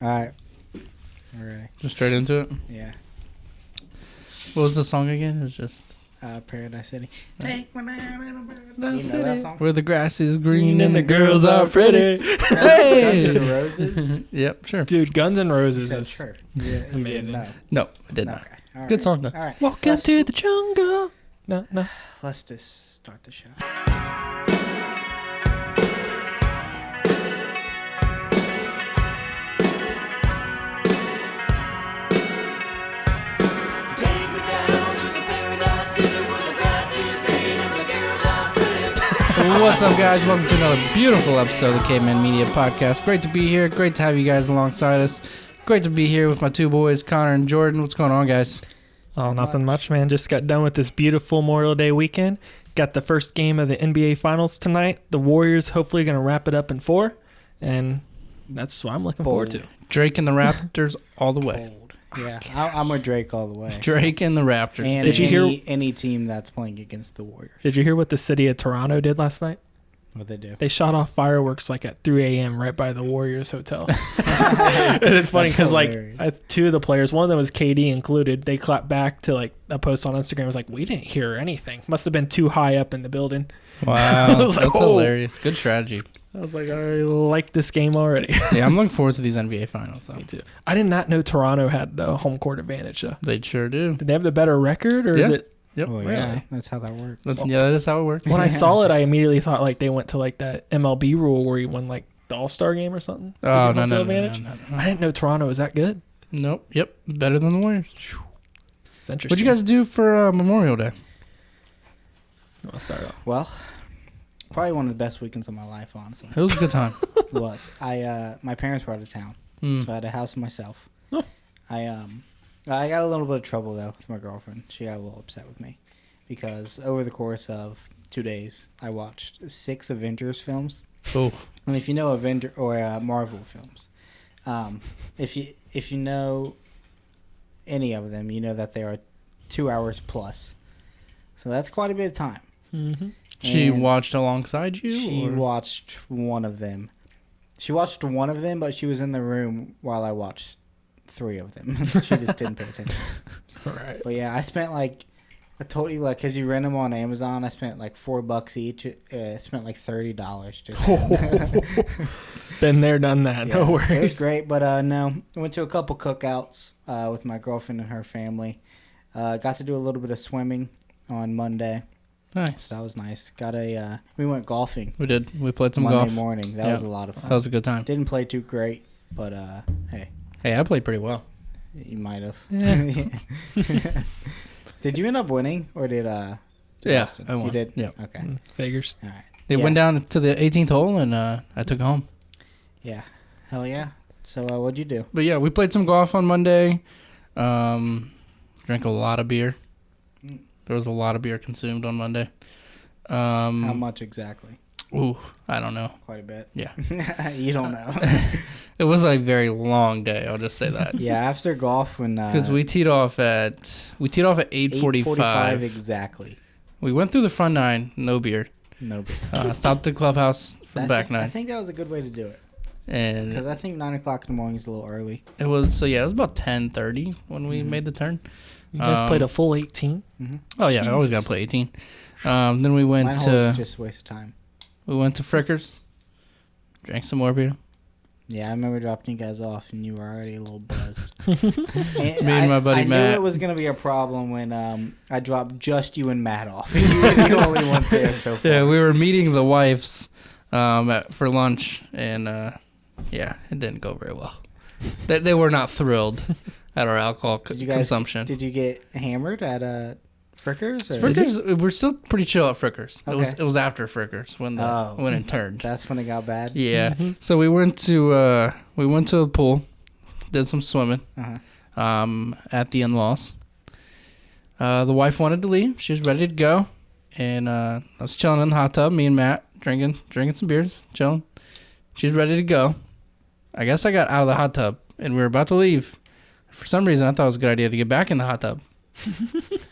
All right. All right. Just straight into it? Yeah. What was the song again? It was just... Paradise City. Take You know that song? Where the grass is green and the girls are pretty. Hey! Guns N' Roses? Yep, sure. Dude, Guns N' Roses Said is sure. Yeah, amazing. No, I did not. Okay. All right. Good song, though. All right. Welcome to the jungle. No. Let's just start the show. What's up, guys? Welcome to another beautiful episode of the Cavemen Media Podcast. Great to be here. Great to have you guys alongside us. Great to be here with my two boys, Connor and Jordan. What's going on, guys? Oh, nothing much, man. Just got done with this beautiful Memorial Day weekend. Got the first game of the NBA Finals tonight. The Warriors hopefully going to wrap it up in 4. And that's what I'm looking forward to. Drake and the Raptors all the way. Bold. Yeah, I'm with Drake all the way. Drake and the Raptors. And Did you hear any team that's playing against the Warriors? Did you hear what the city of Toronto did last night? What they do? They shot off fireworks like at 3 a.m. right by the Warriors hotel. And it's funny because like 2 of the players, one of them was KD included, they clapped back to like a post on Instagram. It was like, we didn't hear anything. Must have been too high up in the building. Wow, I was like, that's hilarious. Good strategy. I was like, I like this game already. Yeah, I'm looking forward to these NBA Finals, though. Me too. I did not know Toronto had the home court advantage, though. They sure do. Did they have the better record, or is Yeah. it? Yep. Oh, Really? yeah. That's how that works. Yeah, that is how it works. When I saw it, I immediately thought like they went to like that MLB rule where you won like the All-Star game or something. to Oh, get no, home no, field no, advantage. no. I didn't know Toronto was that good. Nope. Yep. Better than the Warriors. It's interesting. What'd you guys do for Memorial Day? I'll start off. Well, probably one of the best weekends of my life, honestly. It was a good time. It was. My parents were out of town, so I had a house to myself. Oh. I got a little bit of trouble though with my girlfriend. She got a little upset with me because over the course of 2 days, I watched 6 Avengers films. Oh. And if you know Avenger or Marvel films, if you know any of them, you know that they are 2 hours plus. So that's quite a bit of time. Mm-hmm. She And watched alongside you? She or? watched one of them. She watched one of them, but she was in the room while I watched 3 of them. She just didn't pay attention. All right. But yeah, I spent like, I told you, like, because you rent them on Amazon, I spent like $4 each. Spent like $30 just. Been there, done that. Yeah, No worries. It was great, but no. I went to a couple cookouts with my girlfriend and her family. Got to do a little bit of swimming on Monday. Nice. So that was nice. We went golfing. We did. We played some Monday golf. morning. That was a lot of fun. That was a good time. Didn't play too great, but hey. Hey, I played pretty well. You might have. Yeah. Did you end up winning, or did Yeah, Austin? I won. You did? Yeah. Okay. Figures. All right. It went down to the 18th hole, and I took it home. Yeah. Hell yeah. So what'd you do? But yeah, we played some golf on Monday. Drank a lot of beer. There was a lot of beer consumed on Monday. How much exactly? Ooh, I don't know. Quite a bit. Yeah. You don't know. It was a very long day. I'll just say that. Yeah. After golf, when Because we teed off at 8:45 exactly. We went through the front 9, no beer. No beer. Stopped the clubhouse for the back 9. I think that was a good way to do it. And Because I think 9 o'clock in the morning is a little early. it was it was about 10:30 when we made the turn. You guys played a full 18? Mm-hmm. Oh yeah, I always gotta Jesus. play 18. Then we went Mine to hole's just a waste of time. Frickers, drank some more beer. Yeah, I remember dropping you guys off, and you were already a little buzzed. Me and my buddy I Matt. knew it was going to be a problem when I dropped just you and Matt off. And you were the only ones there so far. Yeah, we were meeting the wives for lunch, and it didn't go very well. They were not thrilled at our alcohol consumption. Did you get hammered at Frickers? Or? Frickers, we're still pretty chill at Frickers. Okay. It was after Frickers when it turned. That's when it got bad? Yeah. So we went to the pool, did some swimming at the in-laws. The wife wanted to leave. She was ready to go. And I was chilling in the hot tub, me and Matt, drinking some beers, chilling. She was ready to go. I guess I got out of the hot tub, and we were about to leave. For some reason, I thought it was a good idea to get back in the hot tub.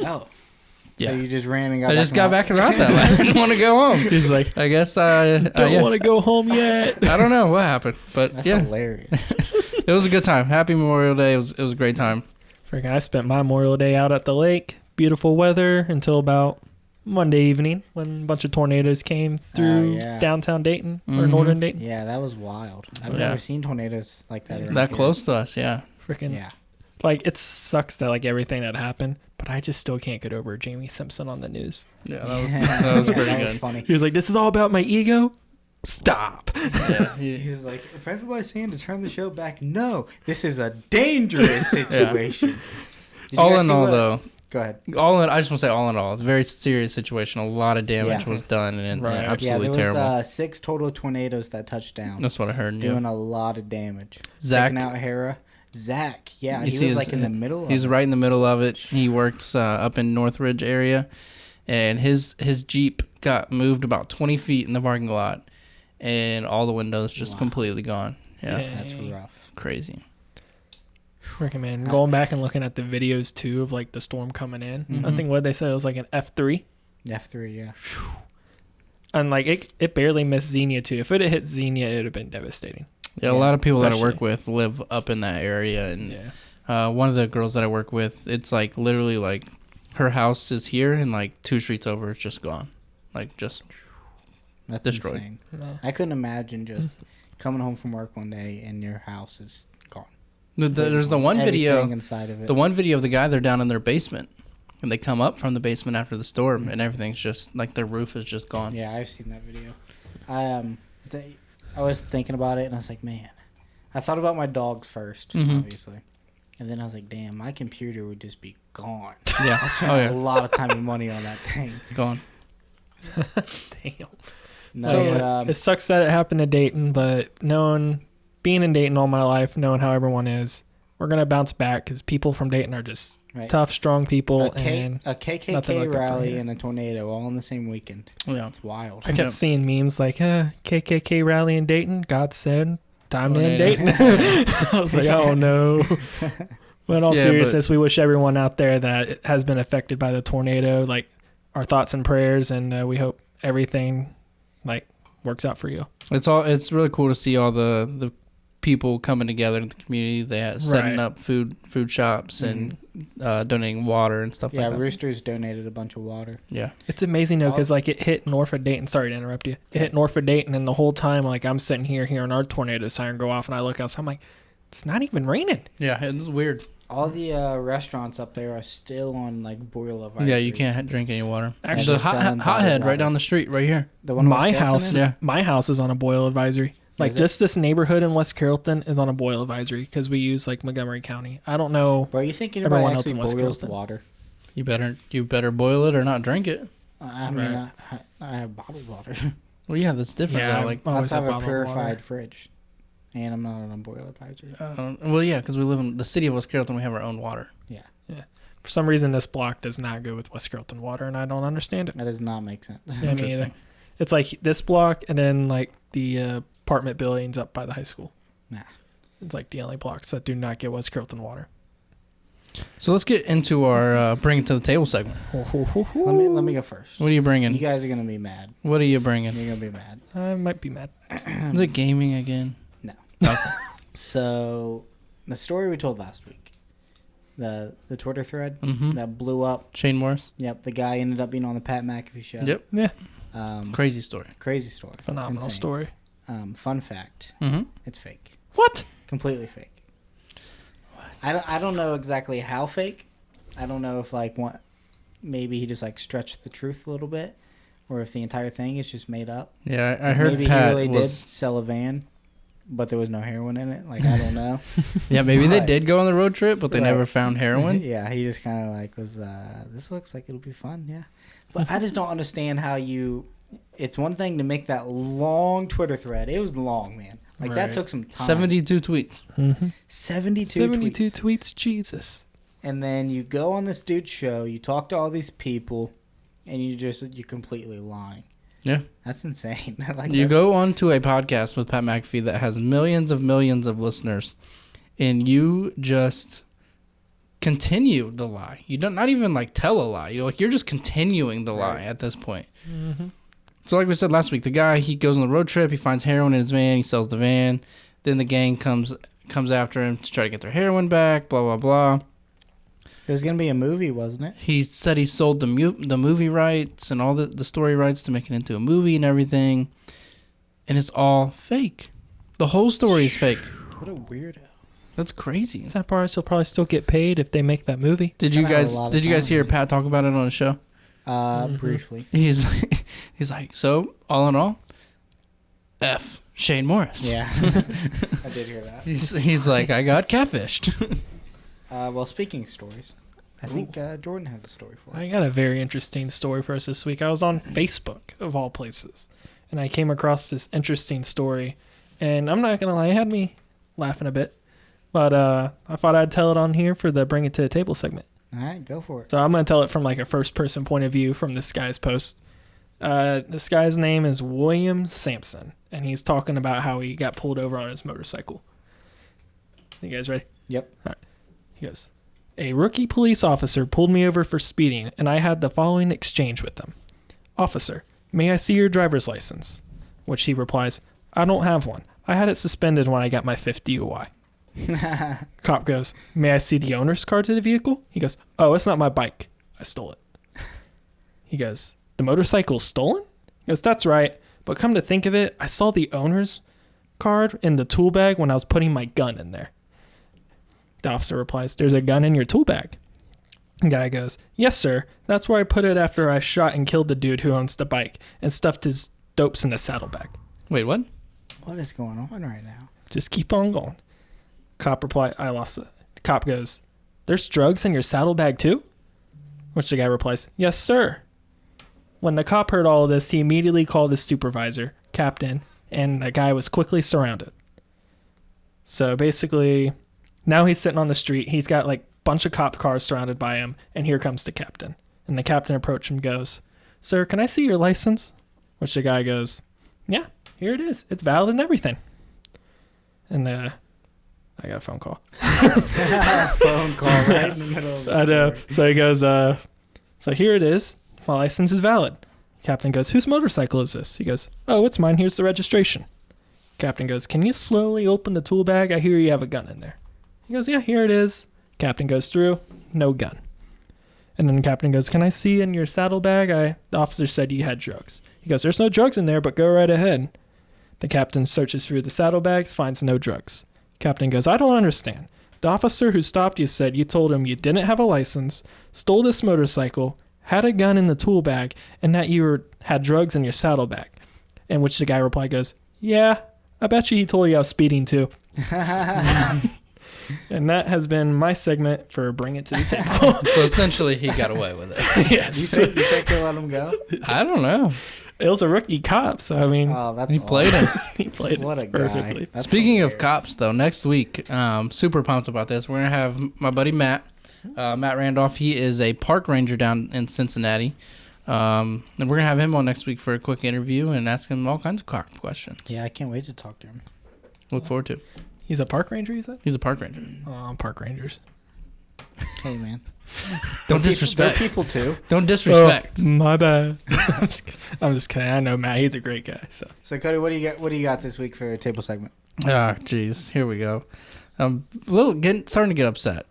Oh. Yeah. So you just ran and got I just got back in the hot tub. I didn't want to go home. He's like, I guess I don't want to go home yet. I don't know what happened, but That's yeah. hilarious. It was a good time. Happy Memorial Day. It was a great time. Freaking, I spent my Memorial Day out at the lake. Beautiful weather until about Monday evening when a bunch of tornadoes came through downtown Dayton or northern Dayton. Yeah, that was wild. I've never seen tornadoes like that around that here. close to us. Yeah. Freaking. Yeah. Like, it sucks that, like, everything that happened, but I just still can't get over Jamie Simpson on the news. Yeah, that was pretty that good. Was funny. He was like, this is all about my ego? Stop. Yeah, he was like, if everybody's saying to turn the show back, no, this is a dangerous situation. All in all, though. Go ahead. I just want to say, all in all, very serious situation. A lot of damage was done, and absolutely terrible. There was 6 total tornadoes that touched down. That's what I heard. Doing a lot of damage. Zach, taking out Hera. Zach, he was like in the middle of it. He was right in the middle of it. He works up in Northridge area, and his Jeep got moved about 20 feet in the parking lot, and all the windows just completely gone. Yeah, that's rough. Crazy. Freaking man, going back and looking at the videos too of like the storm coming in. I think what they said it was like an F3. F3, yeah. And like it barely missed Xenia too. If it had hit Xenia, it would have been devastating. Yeah, a lot of people that I work with live up in that area, and one of the girls that I work with, it's like literally like her house is here, and like 2 streets over, it's just gone, like just destroyed. Insane. I couldn't imagine just coming home from work one day and your house is gone. There's the one video inside of it. The one video of the guy, they're down in their basement, and they come up from the basement after the storm, and everything's just like their roof is just gone. Yeah, I've seen that video. I was thinking about it, and I was like, man, I thought about my dogs first, obviously. And then I was like, damn, my computer would just be gone. Yeah. I spent a lot of time and money on that thing. Gone. Damn. No, so, it sucks that it happened to Dayton, but being in Dayton all my life, knowing how everyone is, we're going to bounce back because people from Dayton are just tough, strong people. A KKK rally and a tornado all in the same weekend. Yeah. It's wild. I kept seeing memes like, KKK rally in Dayton, God said, time to end Dayton. I was like, oh no. But in all seriousness, we wish everyone out there that has been affected by the tornado, like, our thoughts and prayers, and we hope everything, like, works out for you. It's really cool to see all the people coming together in the community. They setting up food shops and donating water and stuff like that. Yeah, Roosters donated a bunch of water. Yeah. It's amazing, though, because, like, it hit north of Dayton. Sorry to interrupt you. It hit north of Dayton, and the whole time, like, I'm sitting here hearing our tornado siren go off, and I look outside, I'm like, it's not even raining. Yeah, it's weird. All the restaurants up there are still on, like, boil advisories. Yeah, you can't drink any water. Actually, the Hothead right down the street right here. The one my house is on a boil advisory. Like, just this neighborhood in West Carrollton is on a boil advisory because we use, like, Montgomery County. I don't know. Bro, you think anybody actually boils the water? You better boil it or not drink it. I mean, I have bottled water. Well, yeah, that's different. Yeah, like, I also have a purified fridge. And I'm not on a boil advisory. Well, yeah, because we live in the city of West Carrollton. We have our own water. Yeah. For some reason, this block does not go with West Carrollton water, and I don't understand it. That does not make sense. Yeah, me either. It's like this block, and then like the apartment buildings up by the high school. Nah. It's like the only blocks that do not get West Carrollton water. So let's get into our bring it to the table segment. Let me go first. What are you bringing? You guys are gonna be mad. What are you bringing? You're gonna be mad. I might be mad. Is it gaming again? No. Okay. So, the story we told last week, the Twitter thread that blew up. Shane Morris. Yep, the guy ended up being on the Pat McAfee show. Yep. Yeah. Crazy story. Phenomenal story. Fun fact. It's fake. What? Completely fake. What? I don't know exactly how fake. I don't know if maybe he just like stretched the truth a little bit, or if the entire thing is just made up. Yeah, I heard maybe Pat he really did sell a van, but there was no heroin in it. Like, I don't know. Yeah, maybe they did go on the road trip, but they never found heroin. Yeah, he just kind of like was, this looks like it'll be fun, yeah. But I just don't understand how it's one thing to make that long Twitter thread. It was long, man. Like, that took some time. 72 tweets. 72 tweets, Jesus. And then you go on this dude's show, you talk to all these people, and you're completely lying. Yeah. That's insane. You go on to a podcast with Pat McAfee that has millions of listeners, and you just continue the lie. You don't not even like tell a lie. You're just continuing the lie at this point. So like we said last week, the guy, he goes on the road trip, he finds heroin in his van, he sells the van, then the gang comes comes after him to try to get their heroin back, blah, blah, blah. It was going to be a movie, wasn't it? He said he sold the movie rights and all the story rights to make it into a movie and everything. And it's all fake. The whole story is fake. What a weirdo. That's crazy. Sad part is he'll probably still get paid if they make that movie. Did you guys hear Pat talk about it on the show? Briefly. He's like, so all in all, F Shane Morris. Yeah. I did hear that. He's like, I got catfished. Well, speaking of stories, I think Jordan has a story for us. I got a very interesting story for us this week. I was on Facebook, of all places, and I came across this interesting story. And I'm not going to lie, it had me laughing a bit. But I thought I'd tell it on here for the Bring It to the Table segment. All right, go for it. So I'm going to tell it from like a first-person point of view from this guy's post. This guy's name is William Sampson, and he's talking about how he got pulled over on his motorcycle. You guys ready? Yep. All right. He goes, a rookie police officer pulled me over for speeding, and I had the following exchange with them. Officer, may I see your driver's license? Which he replies, I don't have one. I had it suspended when I got my 5th DUI. Cop goes, may I see the owner's card to the vehicle? He goes, oh, it's not my bike. I stole it. He goes, the motorcycle's stolen? He goes, that's right. But come to think of it, I saw the owner's card in the tool bag when I was putting my gun in there. The officer replies, there's a gun in your tool bag. The guy goes, yes, sir. That's where I put it after I shot and killed the dude who owns the bike and stuffed his dopes in the saddlebag. Wait, what? What is going on right now? Just keep on going. Cop replied, I lost it. Cop goes, there's drugs in your saddlebag too? Which the guy replies, yes, sir. When the cop heard all of this, he immediately called his supervisor, captain, and the guy was quickly surrounded. So basically, now he's sitting on the street. He's got like a bunch of cop cars surrounded by him, and here comes the captain. And the captain approaches him and goes, sir, can I see your license? Which the guy goes, yeah, here it is. It's valid and everything. And I got a phone call. Phone call right in the middle of the I know. story. So he goes, so here it is. My license is valid. Captain goes, whose motorcycle is this? He goes, oh, it's mine. Here's the registration. Captain goes, can you slowly open the tool bag? I hear you have a gun in there. He goes, yeah, here it is. Captain goes through, no gun. And then the captain goes, can I see in your saddlebag? The officer said you had drugs. He goes, there's no drugs in there, but go right ahead. The captain searches through the saddlebags, finds no drugs. Captain goes, I don't understand. The officer who stopped you said you told him you didn't have a license, stole this motorcycle, had a gun in the tool bag, and that you had drugs in your saddlebag. In which the guy replied goes, yeah, I bet you he told you I was speeding too. And that has been my segment for Bring It to the Table. So essentially, he got away with it. Yes. You think they let him go? I don't know. It was a rookie cop, so I mean, He played him. he played What a it perfectly. guy. That's Speaking of hilarious. cops, though, next week, super pumped about this. We're going to have my buddy Matt Randolph. He is a park ranger down in Cincinnati. And we're going to have him on next week for a quick interview and ask him all kinds of cop questions. Yeah, I can't wait to talk to him. Look forward to it. He's a park ranger, you said? He's a park ranger. Park rangers. Hey, man. Don't They're disrespect. people too. Don't disrespect. Oh, my bad. I'm just kidding. I know Matt. He's a great guy. So, Cody, what do you got this week for a table segment? Ah, jeez. Here we go. I'm starting to get upset.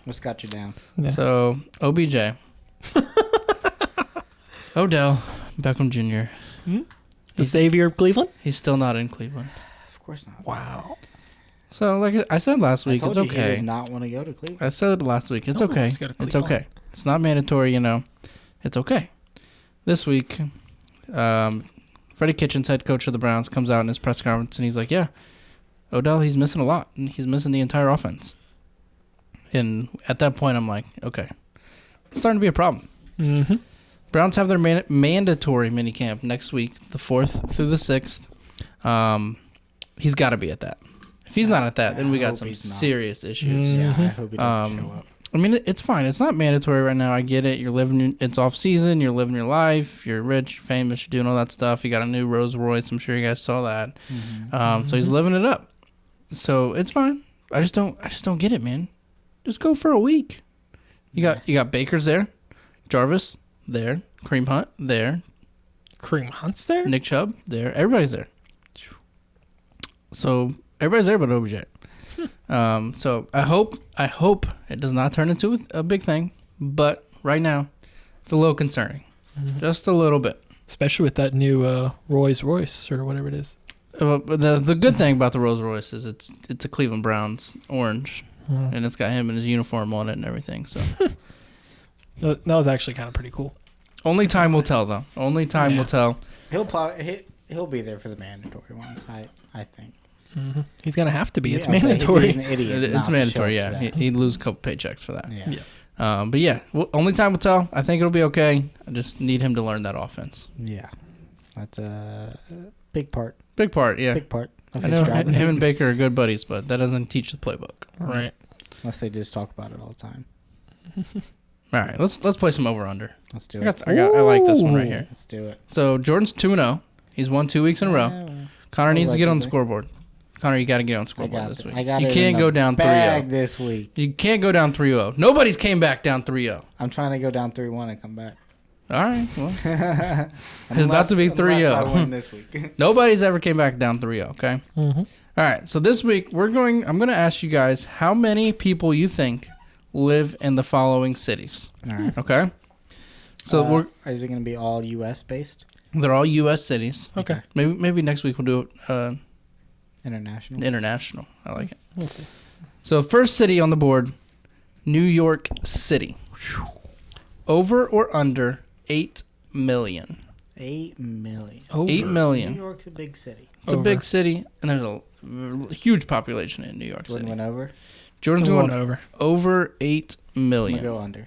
What's got you down? Yeah. So, OBJ. Odell Beckham Jr. The savior of Cleveland? He's still not in Cleveland. Of course not. Wow. So, like I said last week, I it's told you he okay. did not want to go to Cleveland. I said it last week. It's No one okay. wants to go to It's Cleveland. okay. It's not mandatory, It's okay. This week, Freddie Kitchens, head coach of the Browns, comes out in his press conference and he's like, yeah, Odell, he's missing a lot. And he's missing the entire offense. And at that point, I'm like, okay. It's starting to be a problem. Mm-hmm. Browns have their mandatory minicamp next week, the 4th through the 6th. He's got to be at that. If he's not at that, then we I got hope some he's not. serious issues. Yeah, Mhm. I hope he doesn't show up. I mean, it's fine. It's not mandatory right now. I get it. You're living. It's off season. You're living your life. You're rich, you're famous. You're doing all that stuff. You got a new Rolls Royce. I'm sure you guys saw that. So he's living it up. So it's fine. I just don't get it, man. Just go for a week. You got Baker's there, Jarvis there, Kareem Hunt there, Kareem Hunt's there? Nick Chubb there. Everybody's there. So everybody's there but OBJ. So I hope it does not turn into a big thing. But right now, it's a little concerning, just a little bit. Especially with that new Rolls Royce or whatever it is. The good thing about the Rolls Royce is it's a Cleveland Browns orange, and it's got him in his uniform on it and everything. So that was actually kind of pretty cool. Only time will tell, though. Only time will tell. He'll be there for the mandatory ones. I think. Mm-hmm. He's gonna have to be. It's I'd say mandatory. he'd be an idiot It's not mandatory. to show up Yeah, for that. he'd lose a couple paychecks for that. Yeah. But yeah, only time will tell. I think it'll be okay. I just need him to learn that offense. Yeah. That's a big part. Big part, yeah. Big part of I his know job. him and Baker are good buddies, but that doesn't teach the playbook. Right. Unless they just talk about it all the time. All right, let's play some over under. Let's do it. I like this one right here. Let's do it. So Jordan's 2-0. He's won 2 weeks in a row. Connor needs to get on the scoreboard. Connor, you got to get on the scoreboard this week. You can't go down 3-0 this week. You can't go down 3-0. Nobody's came back down 3-0. I'm trying to go down 3-1 and come back. All right. Well, it's about to be 3-0. I win this week. Nobody's ever came back down 3-0, okay? Mm-hmm. All right. So this week I'm going to ask you guys how many people you think live in the following cities. All right. Okay? So is it going to be all US based? they're all US cities. Okay. Maybe next week we'll do it International. international. I like it. We'll see. So first city on the board, New York City. Over or under 8 million? 8 million. Over. 8 million. New York's a big city. It's a big city, and there's a huge population in New York Jordan City. went over. Jordan's going going over 8 I'm million. going to go under.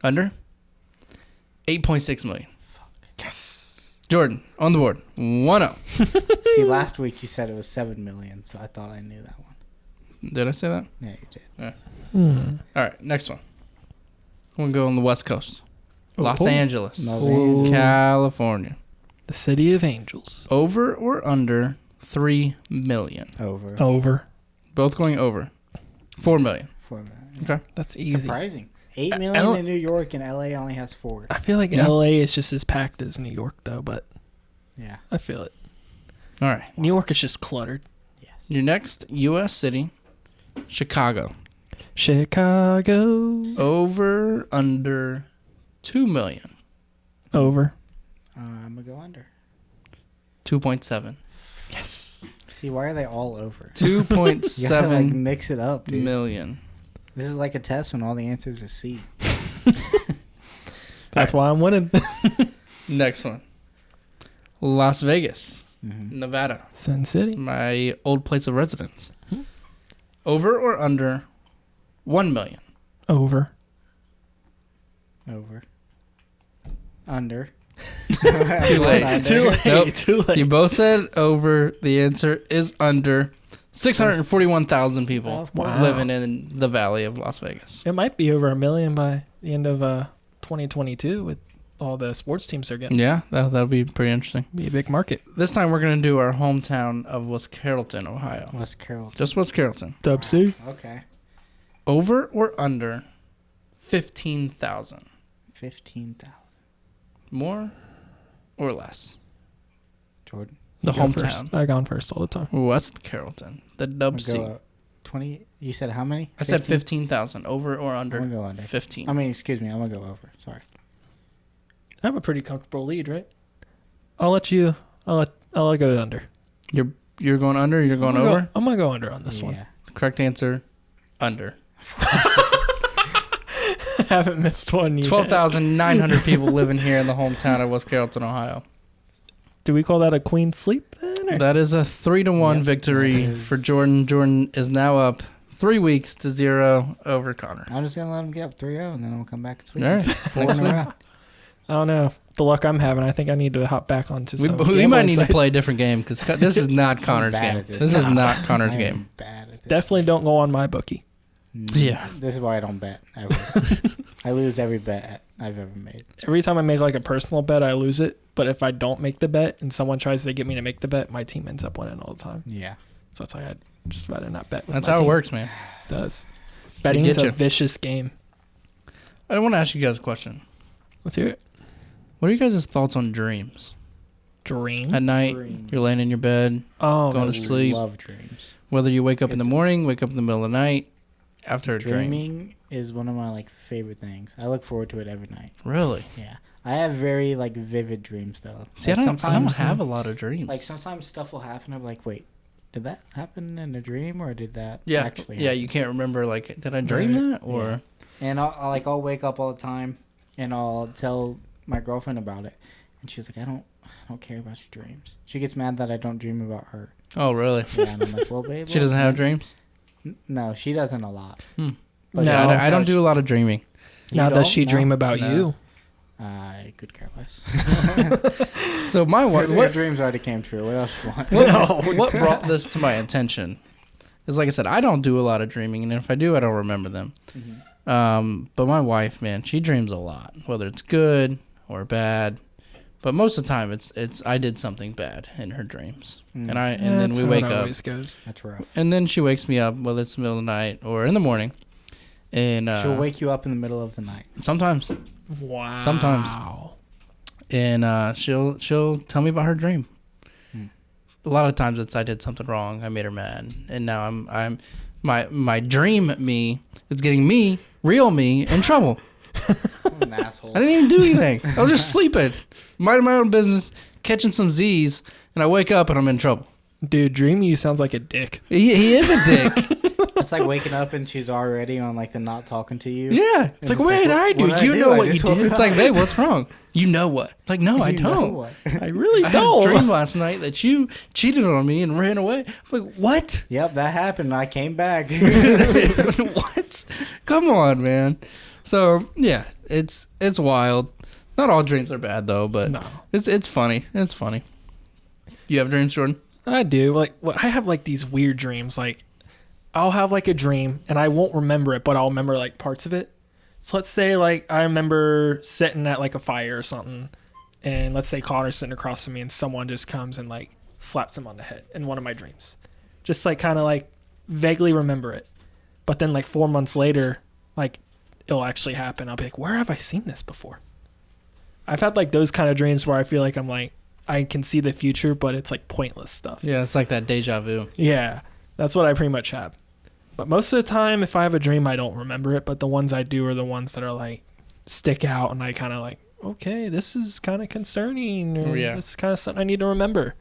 Under? 8.6 million. Yes. Jordan, on the board. 1-0. See, last week you said it was 7 million, so I thought I knew that one. Did I say that? Yeah, you did. All right, next one. I'm going to go on the West Coast. Los Oh. Angeles. Los Angeles. California. The City of Angels. Over or under 3 million? Over. Over. Both going over. 4 million. 4 million. Okay. That's easy. Surprising. 8 million in New York, and LA only has 4. I feel like LA is just as packed as New York, though, but Yeah. I feel it. All right. New York is just cluttered. Yes. Your next U.S. city, Chicago. Chicago. Over, under 2 million. Over. I'm going to go under. 2.7. Yes. See, why are they all over? 2.7 You gotta, mix it up, dude. million. This is like a test when all the answers are C. That's why I'm winning. Next one. Las Vegas, Mm-hmm. Nevada. Sin City. My old place of residence. Over or under 1 million? Over. Over. Under. Too late. Under. Too late. Nope. Too late. You both said over. The answer is under. 641,000 people Of course. living in the valley of Las Vegas. It might be over 1 million by the end of 2022 with all the sports teams they're getting. Yeah, that'll be pretty interesting. Be a big market. This time we're going to do our hometown of West Carrollton, Ohio. West Carrollton. Just West Carrollton. Dub C. Okay. Over or under 15,000? 15,000. More or less? Jordan. The You go hometown. first. I gone first all the time. West Carrollton. The I'm Dub gonna C. go 20. You said how many? I said 15,000. Over or under? I'm going to go under. 15. I mean, excuse me. I'm going to go over. Sorry. I have a pretty comfortable lead, right? I'll let you. I'll go under. You're going under or you're going over? I'm gonna go under on this one. Yeah. Correct answer, under. I haven't missed one yet. 12,900 people living here in the hometown of West Carrollton, Ohio. Do we call that a queen sleep then? Or? That is a 3-1 Yep, victory that is. for Jordan. Jordan is now up 3 weeks to 0 over Connor. I'm just going to let him get up 3-0, and then I'll come back this week. All right. 4 in a row. I don't know. The luck I'm having, I think I need to hop back onto some. We gambling might need to sites. play a different game because this is not Connor's bad game. at this. This is Nah. not Connor's I am game. bad at this. Definitely don't go on my bookie. Yeah. This is why I don't bet ever. I lose every bet I've ever made. Every time I make like a personal bet, I lose it. But if I don't make the bet and someone tries to get me to make the bet, my team ends up winning all the time. Yeah. So that's why I'd just rather not bet. With That's my how team. it works, man. It does. Betting get is a you. vicious game. I want to ask you guys a question. Let's hear it. What are you guys' thoughts on dreams? Dream. At night, Dreams. you're laying in your bed, Oh, going I to sleep. love dreams. Whether you wake up in the morning, wake up in the middle of the night, after a dream. Dreaming is one of my like favorite things. I look forward to it every night. Really? Yeah. I have very like vivid dreams though. See, like, I don't have a lot of dreams. Like sometimes stuff will happen. I'm like, wait, did that happen in a dream or did that actually happen? Yeah, you can't remember, like, did I dream that? Or yeah. And I'll wake up all the time and I'll tell my girlfriend about it. And she's like, I don't care about your dreams. She gets mad that I don't dream about her. Oh, really? Yeah, and I'm like, well, babe. She doesn't have dreams? No, she doesn't a lot. But no, I don't do a lot of dreaming. Now, does she dream about you? I could care less. So my wife, what dreams already came true. What else you want? What brought this to my attention is, like I said, I don't do a lot of dreaming, and if I do, I don't remember them. Mm-hmm. But my wife, man, she dreams a lot, whether it's good or bad. But most of the time, it's I did something bad in her dreams, and then we wake up. Goes. That's rough. And then she wakes me up, whether it's the middle of the night or in the morning, and she'll wake you up in the middle of the night. Sometimes. Wow. Sometimes. And she'll tell me about her dream. A lot of times it's I did something wrong, I made her mad, and now I'm my dream me is getting me, real me, in trouble. I'm an asshole. I didn't even do anything. I was just sleeping, minding my own business, catching some Z's, and I wake up and I'm in trouble. Dude, dream you sounds like a dick. He is a dick. It's like waking up and she's already on like the not talking to you. Yeah. It's like, what did I do? You know what you did. It's like, babe, what's wrong? You know what? It's like, no, I don't. I really I don't. had a dream last night that you cheated on me and ran away. I'm like, what? Yep, that happened. I came back. What? Come on, man. So yeah, it's wild. Not all dreams are bad though, but no. It's funny. It's funny. You have dreams, Jordan? I do. Like, I have like these weird dreams. Like, I'll have like a dream and I won't remember it, but I'll remember like parts of it. So let's say like I remember sitting at like a fire or something, and let's say Connor's sitting across from me and someone just comes and like slaps him on the head in one of my dreams. Just like kind of like vaguely remember it. But then like 4 months later, like it'll actually happen. I'll be like, where have I seen this before? I've had like those kind of dreams where I feel like I'm like, I can see the future, but it's like pointless stuff. Yeah, it's like that deja vu. Yeah, that's what I pretty much have. But most of the time, if I have a dream, I don't remember it. But the ones I do are the ones that are like stick out, and I kind of like, okay, this is kind of concerning. Or this is kind of something I need to remember.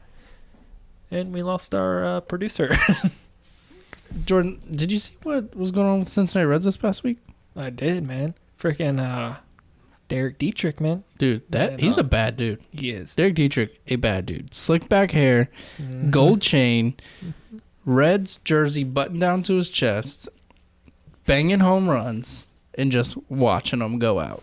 And we lost our producer. Jordan, did you see what was going on with Cincinnati Reds this past week? I did, man. Freaking Derek Dietrich, man. Dude, he's a bad dude. He is. Derek Dietrich, a bad dude. Slick back hair, gold chain, Reds jersey buttoned down to his chest, banging home runs, and just watching them go out.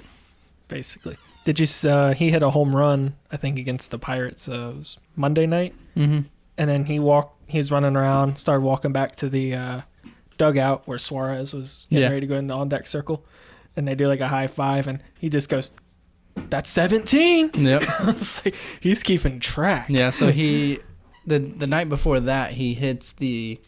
Basically. Did you? He hit a home run, I think, against the Pirates. It was Monday night. Mm-hmm. And then he was running around, started walking back to the dugout where Suarez was getting ready to go in the on-deck circle. And they do like a high five, and he just goes, "That's 17." Yep. Like, he's keeping track. Yeah, so the night before that, he hits the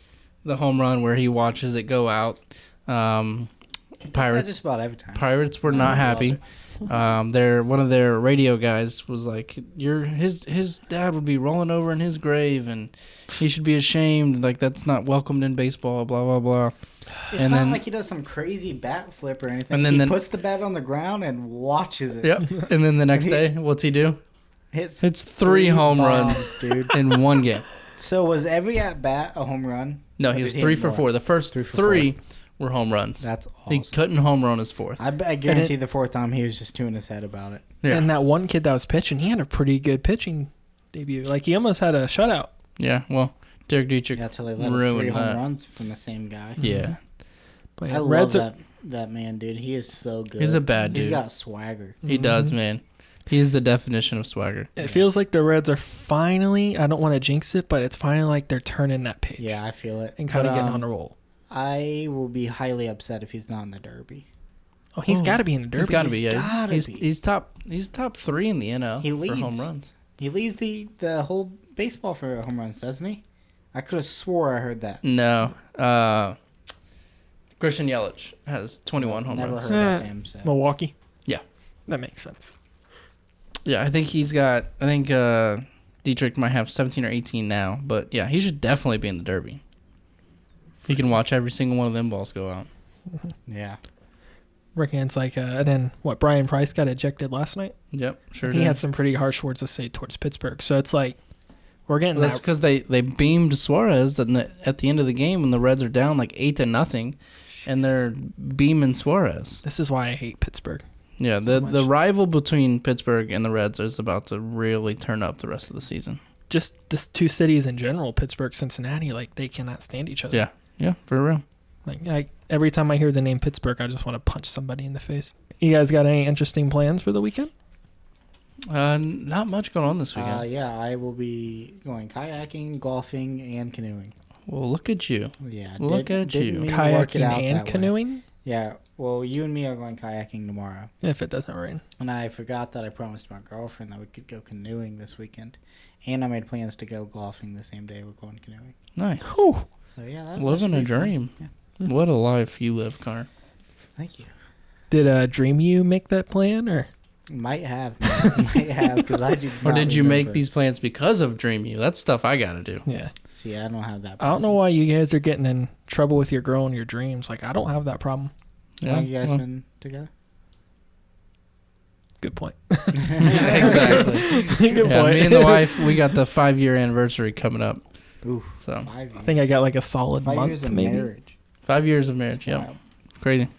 home run where he watches it go out. Pirates just about every time. Pirates were not happy. One of their radio guys was like, his dad would be rolling over in his grave and he should be ashamed. Like, that's not welcomed in baseball, blah, blah, blah. It's not like he does some crazy bat flip or anything. And then he puts the bat on the ground and watches it. Yep. And then the next day, what's he do? Hits 3 home runs, dude, in one game. So was every at bat a home run? No, he was 3 for 4. The first 3 were home runs. That's awesome. He couldn't home run his 4th. I guarantee the 4th time he was just in his head about it. Yeah. And that one kid that was pitching, he had a pretty good pitching debut. Like, he almost had a shutout. Yeah, well, Derek Dietrich until they let him 3 home runs from the same guy. Yeah. But I love that man, dude. He is so good. He's a bad dude. He's got swagger. He does, man. He's the definition of swagger. It feels like the Reds are finally, I don't want to jinx it, but it's finally like they're turning that page. Yeah, I feel it. And kind of getting on a roll. I will be highly upset if he's not in the Derby. Oh, he's got to be in the Derby. He's got to be, yeah. He's top 3 in the NL for home runs. He leads the whole baseball for home runs, doesn't he? I could have swore I heard that. No. Christian Yelich has 21 home runs. Never heard of him. So. Milwaukee? Yeah. That makes sense. Yeah, I think Dietrich might have 17 or 18 now. But, yeah, he should definitely be in the Derby. You can watch every single one of them balls go out. Yeah. Reckon it's like, and then what? Brian Price got ejected last night. Yep, sure. He had some pretty harsh words to say towards Pittsburgh. So it's like we're getting that's because they beamed Suarez at the end of the game when the Reds are down like 8-0, and they're beaming Suarez. This is why I hate Pittsburgh. Yeah, the rival between Pittsburgh and the Reds is about to really turn up the rest of the season. Just the two cities in general, Pittsburgh, Cincinnati, like they cannot stand each other. Yeah, for real. Like every time I hear the name Pittsburgh, I just want to punch somebody in the face. You guys got any interesting plans for the weekend? Not much going on this weekend. Yeah, I will be going kayaking, golfing, and canoeing. Well, look at you. Yeah, look at you. Kayaking and canoeing? Yeah, well, you and me are going kayaking tomorrow. If it doesn't rain. And I forgot that I promised my girlfriend that we could go canoeing this weekend. And I made plans to go golfing the same day we're going canoeing. Nice. Whew. So, yeah, living a dream. Yeah. What a life you live, Connor. Thank you. Did Dream You make that plan, or? Might have, because I do. Or did you make these plans because of Dream You? That's stuff I gotta do. Yeah. See, I don't have that problem. I don't know why you guys are getting in trouble with your girl and your dreams. Like, I don't have that problem. Yeah, how long you guys been together? Good point. Exactly. Good point. Me and the wife, we got the 5-year anniversary coming up. Ooh, so 5 years. I think I got like a solid 5 month, years of maybe. marriage. 5 years of marriage. Yep. Wow. Crazy.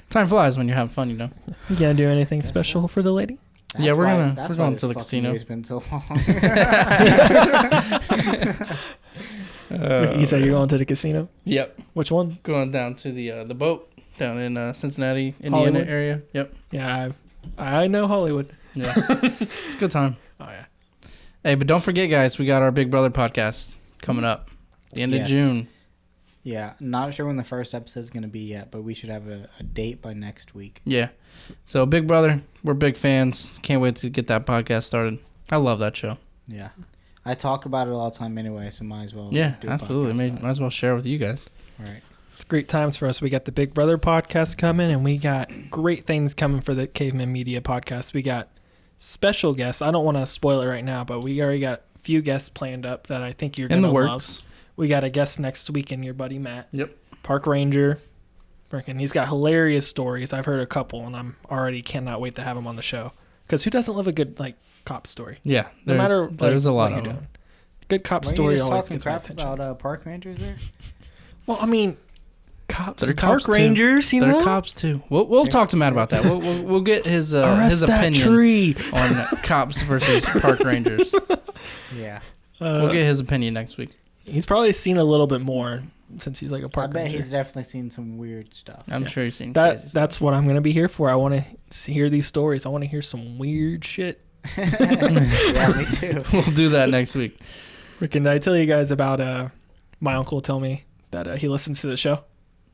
Time flies when you're having fun, you know. You gonna do anything special for the lady? Yeah, we're going to the casino. It's been so long. You said you're going to the casino? Yep. Which one? Going down to the boat down in Cincinnati, Indiana Hollywood? area. Yep. Yeah, I know Hollywood. Yeah. It's a good time. Oh, yeah. Hey, but don't forget, guys, we got our Big Brother podcast coming up the end of June. Yeah, not sure when the first episode is going to be yet, but we should have a date by next week. Yeah. So, Big Brother, we're big fans. Can't wait to get that podcast started. I love that show. Yeah. I talk about it all the time anyway, so might as well. Yeah, absolutely. Might as well share with you guys. All right. It's great times for us. We got the Big Brother podcast coming, and we got great things coming for the Cavemen Media podcast. We got special guests. I don't want to spoil it right now, but we already got a few guests planned up that I think you're going to love. We got a guest next week in your buddy Matt. Yep. Park Ranger. Freaking, he's got hilarious stories. I've heard a couple, and I'm already cannot wait to have him on the show. Because who doesn't love a good cop story? Yeah. No matter there's a lot what of you're them. doing. Good cop story always gets my attention. About park rangers there? Well, I mean, cops. They're park rangers. You know, they're cops too. We'll talk to Matt about that. We'll get his opinion on cops versus park rangers. Yeah. We'll get his opinion next week. He's probably seen a little bit more since he's like a park ranger. I bet he's definitely seen some weird stuff. I'm sure he's seen that. That's what I'm going to be here for. I want to hear these stories. I want to hear some weird shit. Yeah, me too. We'll do that next week. Can I tell you guys about my uncle tell me that he listens to the show?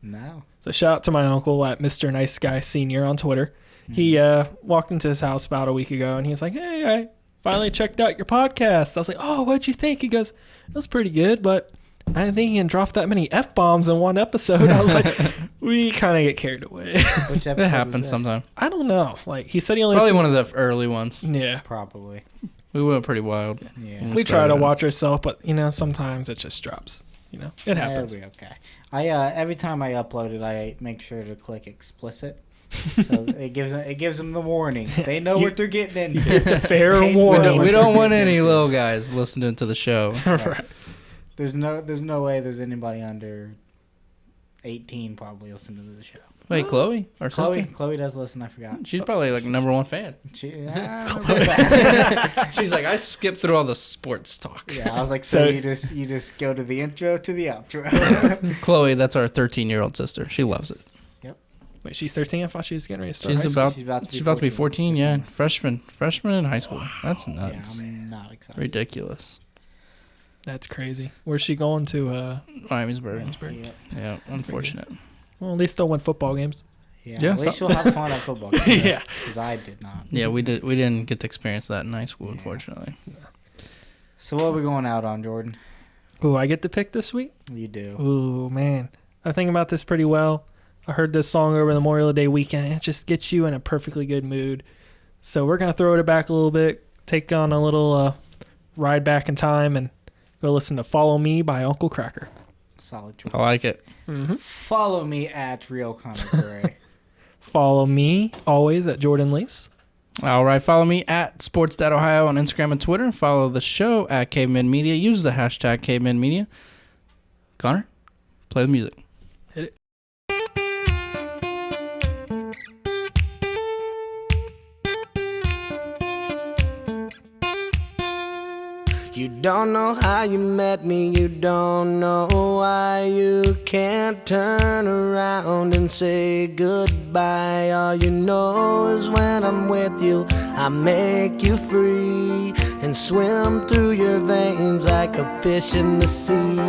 No. So shout out to my uncle at Mr. Nice Guy Senior on Twitter. Mm-hmm. He walked into his house about a week ago, and he's like, "Hey, I finally checked out your podcast." I was like, "Oh, what'd you think?" He goes, "It was pretty good, but I didn't think you can drop that many F-bombs in one episode." I was like, we kind of get carried away. Which episode? It happens sometime. I don't know. Like, he said he only probably one of the early ones. Yeah. Probably. We went pretty wild. Yeah. We try to watch ourselves, but, sometimes it just drops. It happens. It'll be okay. Every time I upload it, I make sure to click explicit. So it gives them the warning. They know what they're getting into. Fair warning. We don't want any little guys listening to the show. Right. There's no way there's anybody under 18 probably listening to the show. Wait, Chloe? Our sister? Chloe does listen. I forgot. She's probably like number one fan. She's like, I skipped through all the sports talk. Yeah, I was like, so you just go to the intro to the outro. Chloe, that's our 13-year-old sister. She loves it. Yep. Wait, she's 13? I thought she was getting ready to start she's high school. She's about to be 14. Yeah, freshman in high school. That's nuts. Yeah, I'm not excited. Ridiculous. That's crazy. Where's she going to? Miamisburg. Yep. Yeah, unfortunate. Well, at least they'll win football games. Yeah, at least she'll have fun at football games. Yeah. Because I did not. Yeah, we didn't get to experience that in high school, unfortunately. So what are we going out on, Jordan? Ooh, I get to pick this week? You do. Ooh, man. I think about this pretty well. I heard this song over the Memorial Day weekend. It just gets you in a perfectly good mood. So we're going to throw it back a little bit, take on a little ride back in time, and go listen to Follow Me by Uncle Cracker. Solid choice. I like it. Mm-hmm. Follow me at Real Connor Gray. Follow me always at Jordan Lease. All right. Follow me at Sports.Ohio on Instagram and Twitter. Follow the show at Cavemen Media. Use the hashtag Cavemen Media. Connor, play the music. Hit it. You don't know how you met me, you don't know why you can't turn around and say goodbye. All you know is when I'm with you, I make you free and swim through your veins like a fish in the sea.